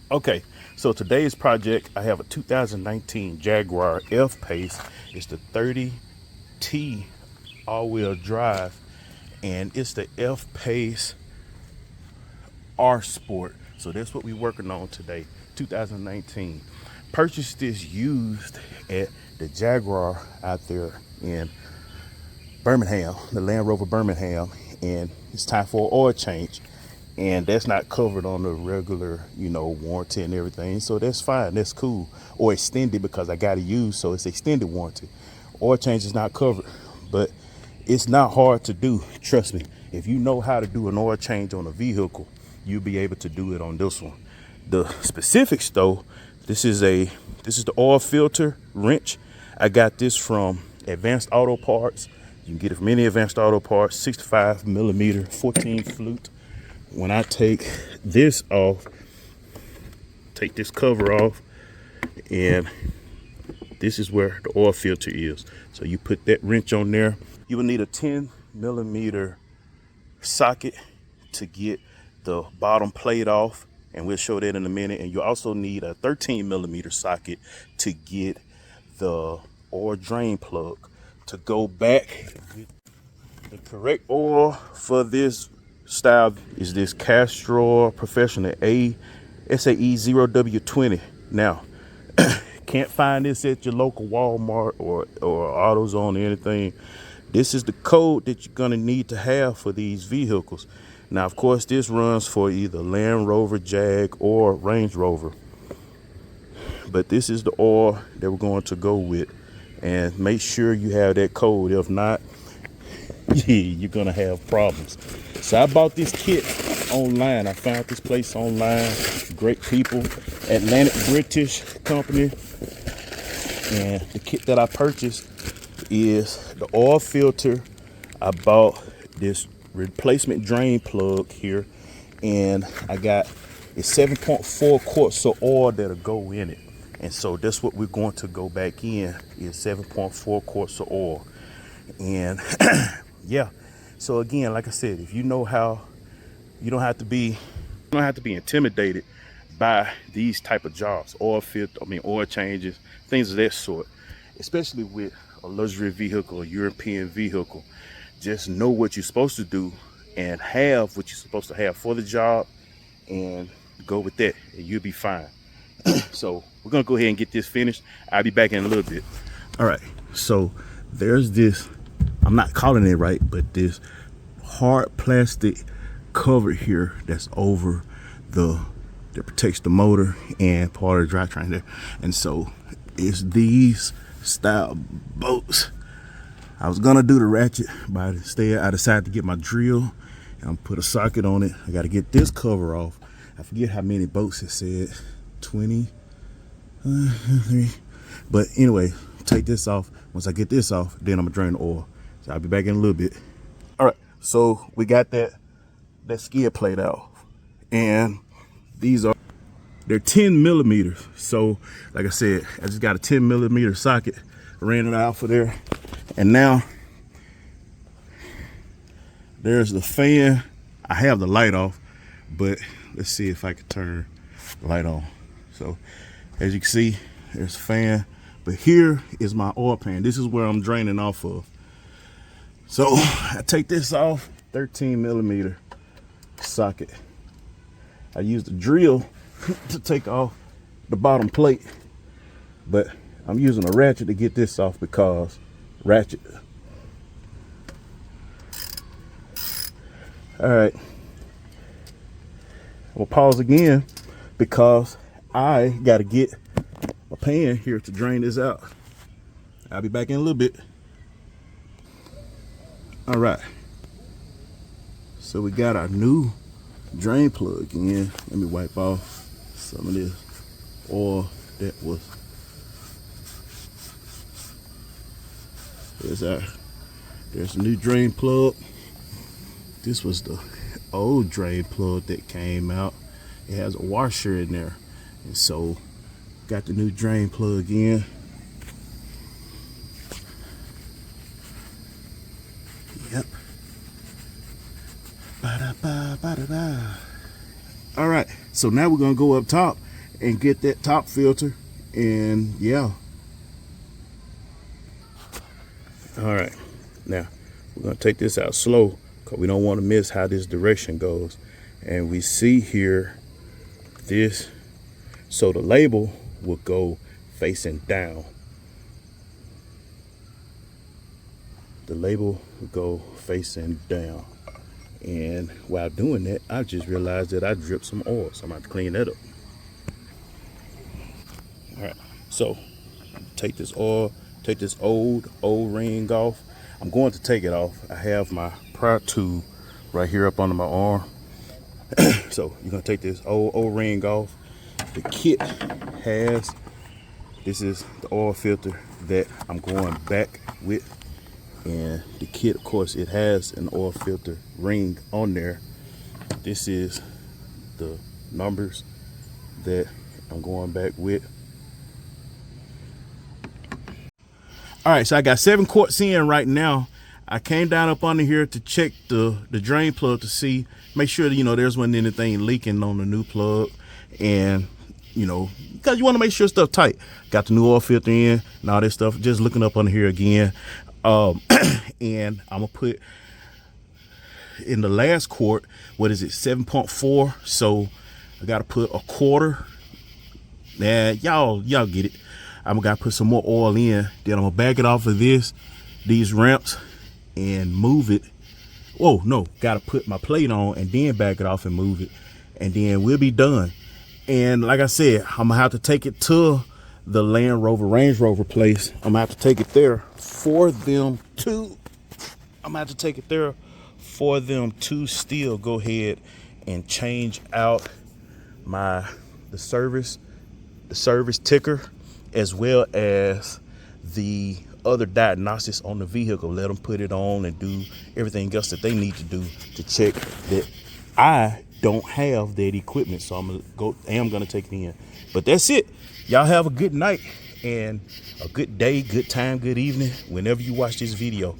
Okay, so today's project, I have a 2019 Jaguar F-Pace. It's the 30T all-wheel drive, and it's the F-Pace R Sport. So that's what we're working on today, 2019. Purchased this used at the Jaguar out there in Birmingham, the Land Rover Birmingham, and it's time for an oil change. And that's not covered on the regular, warranty and everything. So that's fine, that's cool. Or extended because I got to use, so it's extended warranty. Oil change is not covered, but it's not hard to do. Trust me, if you know how to do an oil change on a vehicle, you'll be able to do it on this one. The specifics though, this is the oil filter wrench. I got this from Advanced Auto Parts. You can get it from any Advanced Auto Parts, 65 millimeter, 14 flute. When I take this off, take this cover off, and this is where the oil filter is. So you put that wrench on there. You will need a 10 millimeter socket to get the bottom plate off, and we'll show that in a minute. And you also need a 13 millimeter socket to get the oil drain plug to go back. The correct oil for this style is this Castrol Professional SAE 0W20. Now, can't find this at your local Walmart or AutoZone or anything. This is the code that you're gonna need to have for these vehicles. Now, of course, this runs for either Land Rover, Jag, or Range Rover. But this is the oil that we're going to go with, and make sure you have that code. If not, you're gonna have problems. So I bought this kit online. I found this place online. Great people, Atlantic British company. And the kit that I purchased is the oil filter. I bought this replacement drain plug here, and I got a 7.4 quarts of oil that'll go in it. And so that's what we're going to go back in, is 7.4 quarts of oil. And yeah, so again, like I said, if you know how, you don't have to be intimidated by these type of jobs, oil changes, things of that sort, especially with a luxury vehicle, a European vehicle. Just know what you're supposed to do and have what you're supposed to have for the job, and go with that, and you'll be fine. So we're gonna go ahead and get this finished. I'll be back in a little bit. All right, so there's this, I'm not calling it right, but this hard plastic cover here that's over that protects the motor and part of the drivetrain there. And so it's these style bolts. I was gonna do the ratchet, but instead I decided to get my drill and put a socket on it. I gotta get this cover off. I forget how many bolts it said, 20, but anyway, take this off. Once I get this off, then I'm gonna drain the oil. So I'll be back in a little bit. All right, so we got that skid plate out, and they're 10 millimeters. So like I said, I just got a 10 millimeter socket, ran it out for there, and now there's the fan. I have the light off, but let's see if I can turn the light on. So as you can see, there's a fan, but here is my oil pan. This is where I'm draining off of. So I take this off, 13 millimeter socket. I use the drill to take off the bottom plate, but I'm using a ratchet to get this off because ratchet. All right, we'll pause again because I got to get my pan here to drain this out. I'll be back in a little bit. All right, so we got our new drain plug in. Let me wipe off some of this oil that was. There's a new drain plug. This was the old drain plug that came out. It has a washer in there, and so got the new drain plug in. Yep. Ba-da-ba, ba-da-da. All right, so now we're gonna go up top and get that top filter. And yeah. All right, now we're gonna take this out slow because we don't want to miss how this direction goes. And we see here this, so the label will go facing down. The label will go facing down. And while doing that, I just realized that I dripped some oil, so I'm going to clean that up. All right, so take this oil, take this old ring off. I'm going to take it off. I have my pry tube right here up under my arm. So you're gonna take this old ring off. The kit has, this is the oil filter that I'm going back with. And the kit, of course, it has an oil filter ring on there. This is the numbers that I'm going back with. All right, so I got 7 quarts in right now. I came down up under here to check the drain plug to see, make sure that, you know, there's wasn't anything leaking on the new plug. And, you know, because you want to make sure stuff tight. Got the new oil filter in and all this stuff. Just looking up under here again. And I'm gonna put in the last quart, what is it, 7.4. So I gotta put a quarter. Nah, y'all get it. I'm gonna put some more oil in. Then I'm gonna back it off of these ramps and move it. Oh no, gotta put my plate on and then back it off and move it, and then we'll be done. And like I said, I'm gonna have to take it to the Land Rover Range Rover place. I'm gonna have to take it there for them to, still go ahead and change out the service ticker, as well as the other diagnostics on the vehicle. Let them put it on and do everything else that they need to do to check that I don't have that equipment. So I'm gonna take it in. But that's it. Y'all have a good night and a good day, good time, good evening, whenever you watch this video.